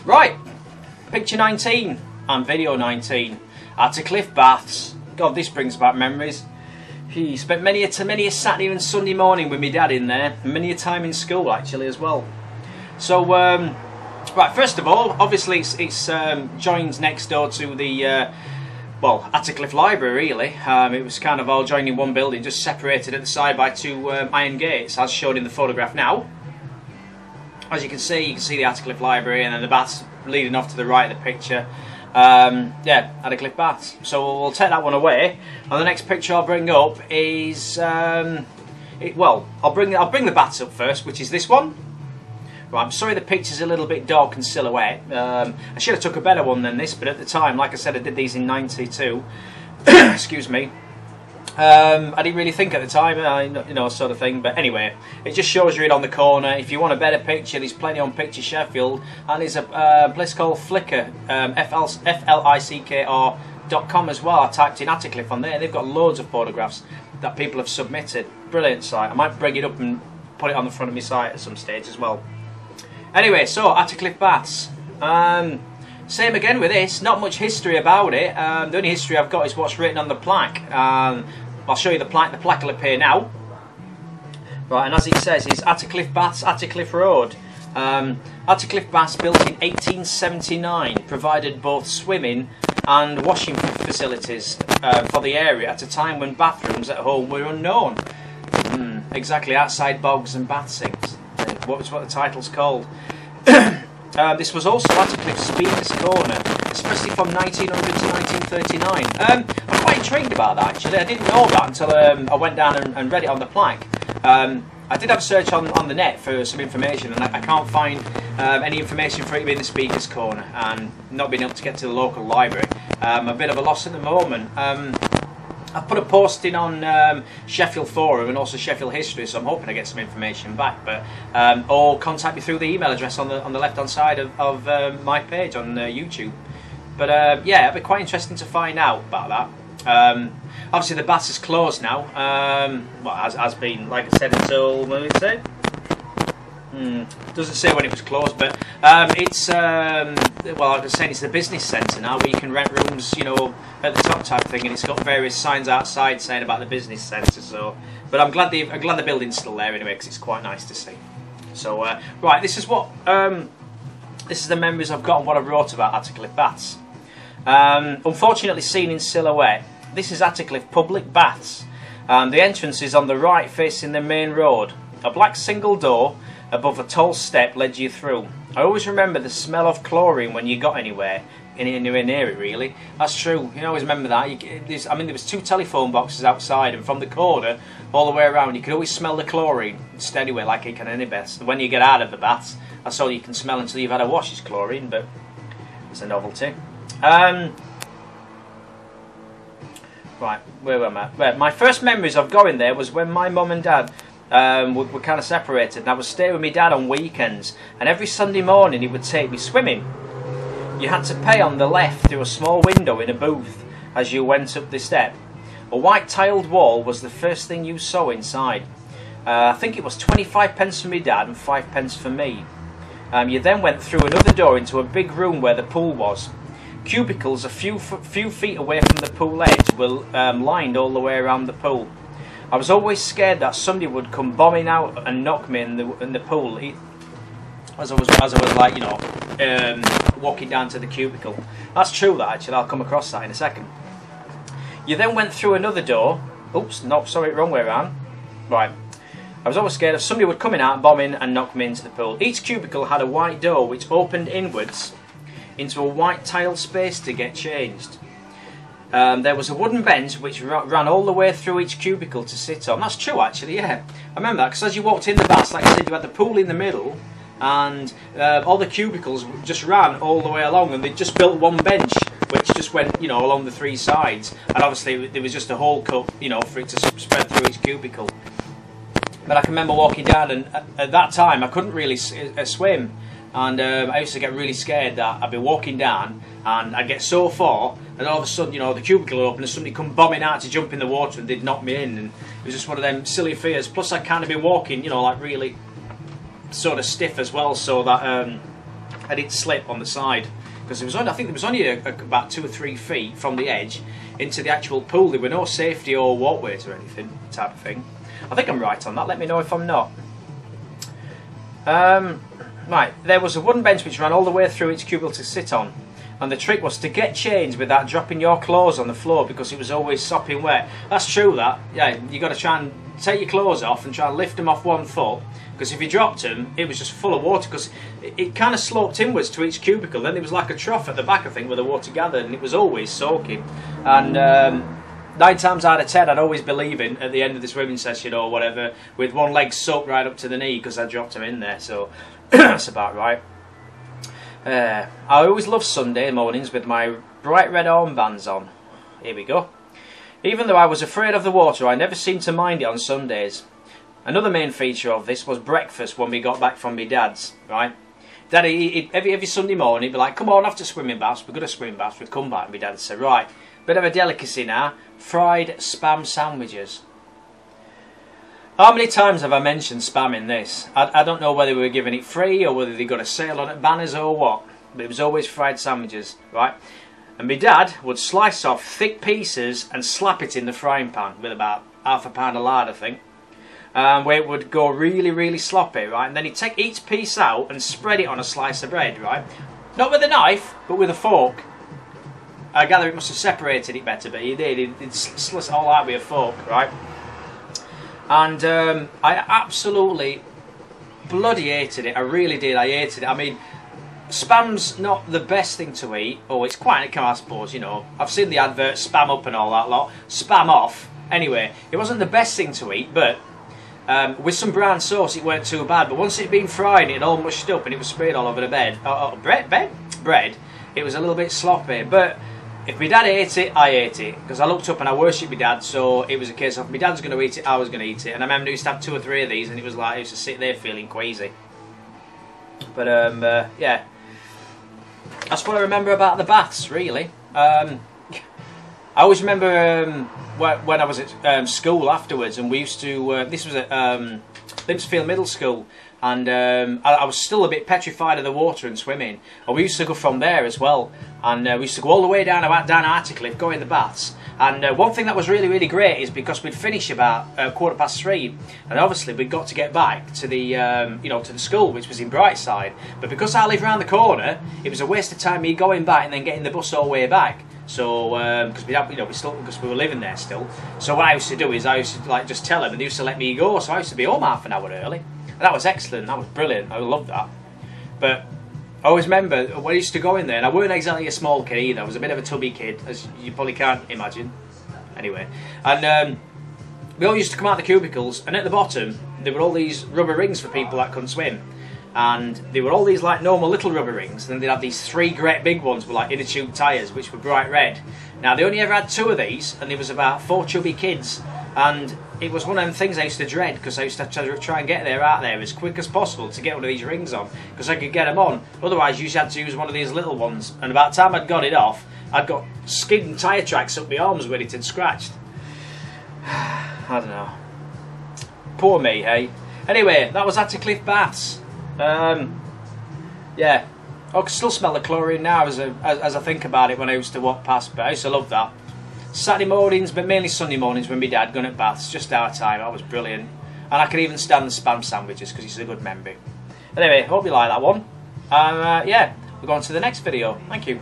Right, picture 19 and video 19. Attercliffe Baths. God, this brings back memories. He spent many a Saturday and Sunday morning with my dad in there, and many a time in school actually as well. So, right, first of all, obviously it's joined next door to the well, Attercliffe Library really. It was kind of all joined in one building, just separated at the side by two iron gates, as shown in the photograph now. As you can see the Attercliffe Library, and then the baths leading off to the right of the picture. Yeah, Attercliffe Baths. So we'll take that one away. And the next picture I'll bring up is, well, I'll bring the baths up first, which is this one. Right, I'm sorry the picture's a little bit dark and silhouette. I should have took a better one than this, but at the time, like I said, I did these in '92. Excuse me. I didn't really think at the time, you know, sort of thing. But anyway, it just shows you it on the corner. If you want a better picture, there's plenty on Picture Sheffield, and there's a place called Flickr, FLICKR.com as well. I typed in Attercliffe on there. They've got loads of photographs that people have submitted. Brilliant site. I might bring it up and put it on the front of my site at some stage as well. Anyway, so Attercliffe Baths. Same again with this, not much history about it. The only history I've got is what's written on the plaque. I'll show you the plaque will appear now. Right, and as it says, it's Attercliffe Baths, Attercliffe Road. Attercliffe Baths, built in 1879, provided both swimming and washing facilities for the area at a time when bathrooms at home were unknown. Exactly, outside bogs and bath sinks. What the title's called. This was also Attercliffe's Speaker's Corner, especially from 1900 to 1939. I'm quite intrigued about that actually. I didn't know that until I went down and read it on the plaque. I did have a search on the net for some information, and I can't find any information for it to be in the Speaker's Corner, and not being able to get to the local library. I'm a bit of a loss at the moment. I've put a posting on Sheffield Forum and also Sheffield History, so I'm hoping I get some information back. But or contact me through the email address on the left-hand side of my page on YouTube. But yeah, it'd be quite interesting to find out about that. Obviously, the baths is closed now. Well, has been, like I said, until when did it say? Doesn't say when it was closed, but it's well, I was saying it's the business centre now, where you can rent rooms, you know, at the top type thing, and it's got various signs outside saying about the business centre. So, but I'm glad the building's still there anyway, because it's quite nice to see. So, right, this is what this is the memories I've got and what I wrote about Attercliffe Baths. Unfortunately, seen in silhouette, this is Attercliffe Public Baths. The entrance is on the right, facing the main road. A black single door above a tall step led you through. I always remember the smell of chlorine when you got anywhere near it, really. That's true, you always remember that. I mean, there was two telephone boxes outside, and from the corner all the way around you could always smell the chlorine. Just anyway, like it can any best. When you get out of the baths, that's all you can smell until you've had a wash is chlorine, but it's a novelty. Right, where am I? Well, my first memories of going there was when my mum and dad were kind of separated, and I would stay with my dad on weekends, and every Sunday morning he would take me swimming. You had to pay on the left through a small window in a booth as you went up the step. A white tiled wall was the first thing you saw inside. I think it was 25p for my dad and 5p for me. You then went through another door into a big room where the pool was. Cubicles a few feet away from the pool edge were lined all the way around the pool. I was always scared that somebody would come bombing out and knock me in the pool, as I was like, you know, walking down to the cubicle. That's true, that actually. I'll come across that in a second. You then went through another door. Oops, no, sorry, wrong way around. Right. I was always scared of somebody would come in out and bomb in and knock me into the pool. Each cubicle had a white door which opened inwards into a white tiled space to get changed. There was a wooden bench which ran all the way through each cubicle to sit on. That's true, actually, yeah. I remember that, because as you walked in the baths, like I said, you had the pool in the middle, and all the cubicles just ran all the way along, and they just built one bench which just went, you know, along the three sides, and obviously there was just a hole cut, you know, for it to spread through each cubicle. But I can remember walking down, and at that time I couldn't really swim, and I used to get really scared that I'd be walking down and I'd get so far, and all of a sudden, you know, the cubicle would open and somebody come bombing out to jump in the water and they'd knock me in, and it was just one of them silly fears. Plus I'd kind of be walking, you know, like really sort of stiff as well, so that I didn't slip on the side. Because I think there was only about 2 or 3 feet from the edge into the actual pool. There were no safety or walkways or anything, type of thing. I think I'm right on that. Let me know if I'm not. Right, there was a wooden bench which ran all the way through its cubicle to sit on. And the trick was to get changed without dropping your clothes on the floor because it was always sopping wet. That's true, that. Yeah, you got to try and take your clothes off and try and lift them off one foot. Because if you dropped them, it was just full of water. Because it kind of sloped inwards to each cubicle. Then there was like a trough at the back, I think, where the water gathered, and it was always soaking. And 9 times out of 10, I'd always be leaving at the end of the swimming session or whatever, with one leg soaked right up to the knee because I dropped them in there. So that's about right. I always love Sunday mornings with my bright red armbands on. Here we go. Even though I was afraid of the water, I never seemed to mind it on Sundays. Another main feature of this was breakfast when we got back from my dad's, right? Daddy, every Sunday morning, he'd be like, come on, after swimming baths, we're going to swim baths. We'd come back and my dad would say, right, bit of a delicacy now, fried spam sandwiches. How many times have I mentioned spam in this? I don't know whether we were giving it free or whether they got a sale on it, banners or what, but it was always fried sandwiches, right? And my dad would slice off thick pieces and slap it in the frying pan with about half a pound of lard, I think. Where it would go really, really sloppy, right? And then he'd take each piece out and spread it on a slice of bread, right? Not with a knife, but with a fork. I gather it must have separated it better, but he did. He'd slice it all out with a fork, right? And I absolutely bloody hated it. I really did. I hated it. I mean, spam's not the best thing to eat. Oh, it's quite, I suppose, you know. I've seen the advert, spam up and all that lot. Spam off. Anyway, it wasn't the best thing to eat, but with some brown sauce it weren't too bad. But once it had been fried, it had all mushed up and it was sprayed all over the bread, it was a little bit sloppy. But if my dad ate it, I ate it. Because I looked up and I worshipped my dad, so it was a case of my dad's going to eat it, I was going to eat it. And I remember he used to have 2 or 3 of these and it was like, I used to sit there feeling queasy. But yeah, that's what I remember about the baths, really. I always remember when I was at school afterwards, and we used to, this was at Limpsfield Middle School, and I was still a bit petrified of the water and swimming, and we used to go from there as well, and we used to go all the way down Attercliffe, go in the baths, and one thing that was really, really great is because we'd finish about 3:15, and obviously we'd got to get back to the, you know, to the school, which was in Brightside, but because I live round the corner, it was a waste of time me going back and then getting the bus all the way back. So, because because we were living there still. So what I used to do is I used to like just tell them, and they used to let me go. So I used to be home half an hour early, and that was excellent. That was brilliant. I loved that. But I always remember when I used to go in there, and I weren't exactly a small kid either. I was a bit of a tubby kid, as you probably can't imagine. Anyway, and we all used to come out the cubicles, and at the bottom there were all these rubber rings for people that couldn't swim. And they were all these like normal little rubber rings, and then they'd have these 3 great big ones with like inner tube tyres, which were bright red. Now they only ever had 2 of these, and there was about 4 chubby kids, and it was one of them things I used to dread, because I used to try and get out there as quick as possible to get one of these rings on, because I could get them on. Otherwise you just had to use one of these little ones, and about the time I'd got it off, I'd got skid and tyre tracks up my arms where it had scratched. I don't know. Poor me, hey? Anyway, that was Attercliffe Baths. Yeah, I can still smell the chlorine now as I think about it when I used to walk past, but I used to love that. Saturday mornings, but mainly Sunday mornings when my dad going at baths, just our time, that was brilliant. And I could even stand the spam sandwiches because he's a good memory. Anyway, hope you like that one. Yeah, we'll go on to the next video. Thank you.